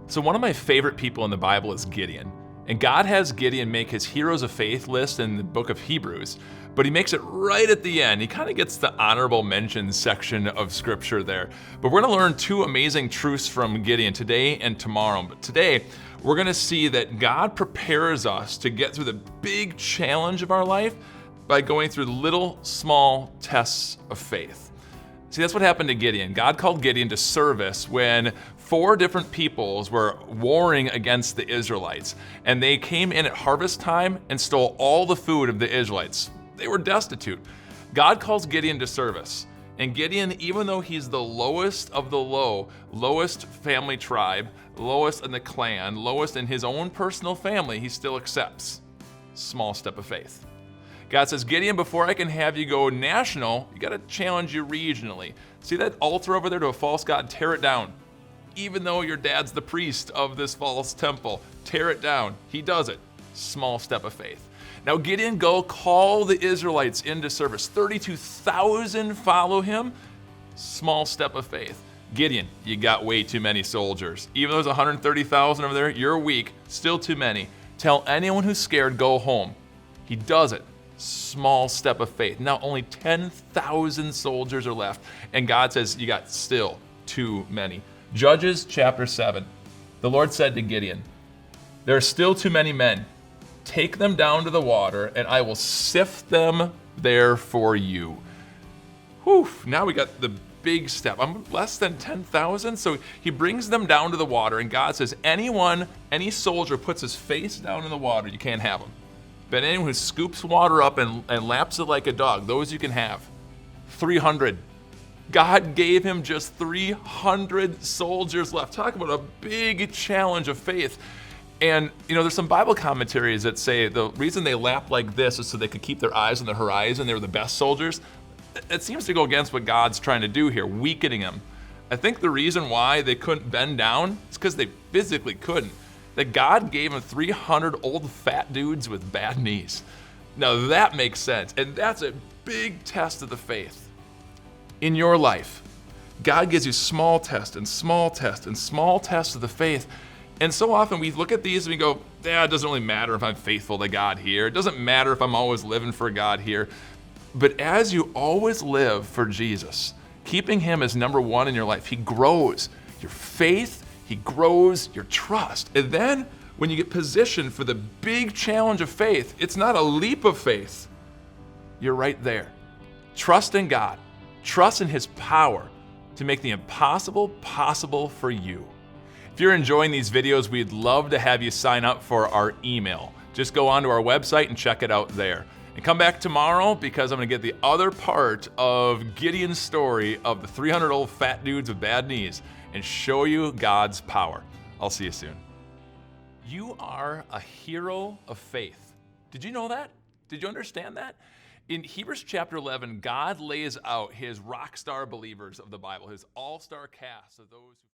So one of my favorite people in the Bible is Gideon. And God has Gideon make his heroes of faith list in the book of Hebrews, but he makes it right at the end. He kind of gets the honorable mentions section of scripture there. But we're going to learn two amazing truths from Gideon today and tomorrow. But today, we're going to see that God prepares us to get through the big challenge of our life by going through little, small tests of faith. See, that's what happened to Gideon. God called Gideon to service when 4 different peoples were warring against the Israelites, and they came in at harvest time and stole all the food of the Israelites. They were destitute. God calls Gideon to service, and Gideon, even though he's the lowest of the low, lowest family tribe, lowest in the clan, lowest in his own personal family, he still accepts. Small step of faith. God says, Gideon, before I can have you go national, you got to challenge you regionally. See that altar over there to a false god? Tear it down. Even though your dad's the priest of this false temple, tear it down. He does it. Small step of faith. Now Gideon, go call the Israelites into service. 32,000 follow him. Small step of faith. Gideon, you got way too many soldiers. Even though there's 130,000 over there, you're weak. Still too many. Tell anyone who's scared, go home. He does it. Small step of faith. Now only 10,000 soldiers are left, and God says you got still too many. Judges chapter 7. The Lord said to Gideon, there are still too many men. Take them down to the water, and I will sift them there for you. Whew, now we got the big step. I'm less than 10,000, so he brings them down to the water, and God says, any soldier puts his face down in the water, you can't have him. But anyone who scoops water up and laps it like a dog, those you can have. 300. God gave him just 300 soldiers left. Talk about a big challenge of faith. And, there's some Bible commentaries that say the reason they lapped like this is so they could keep their eyes on the horizon. They were the best soldiers. It seems to go against what God's trying to do here, weakening them. I think the reason why they couldn't bend down is because they physically couldn't. That God gave him 300 old fat dudes with bad knees. Now that makes sense, and that's a big test of the faith. In your life, God gives you small tests and small tests and small tests of the faith, and so often we look at these and we go, it doesn't really matter if I'm faithful to God here. It doesn't matter if I'm always living for God here. But as you always live for Jesus, keeping him as number one in your life, he grows your faith, he grows your trust. And then when you get positioned for the big challenge of faith, it's not a leap of faith. You're right there. Trust in God. Trust in his power to make the impossible possible for you. If you're enjoying these videos, we'd love to have you sign up for our email. Just go onto our website and check it out there. And come back tomorrow because I'm going to get the other part of Gideon's story of the 300 old fat dudes with bad knees and show you God's power. I'll see you soon. You are a hero of faith. Did you know that? Did you understand that? In Hebrews chapter 11, God lays out his rock star believers of the Bible, his all-star cast of those who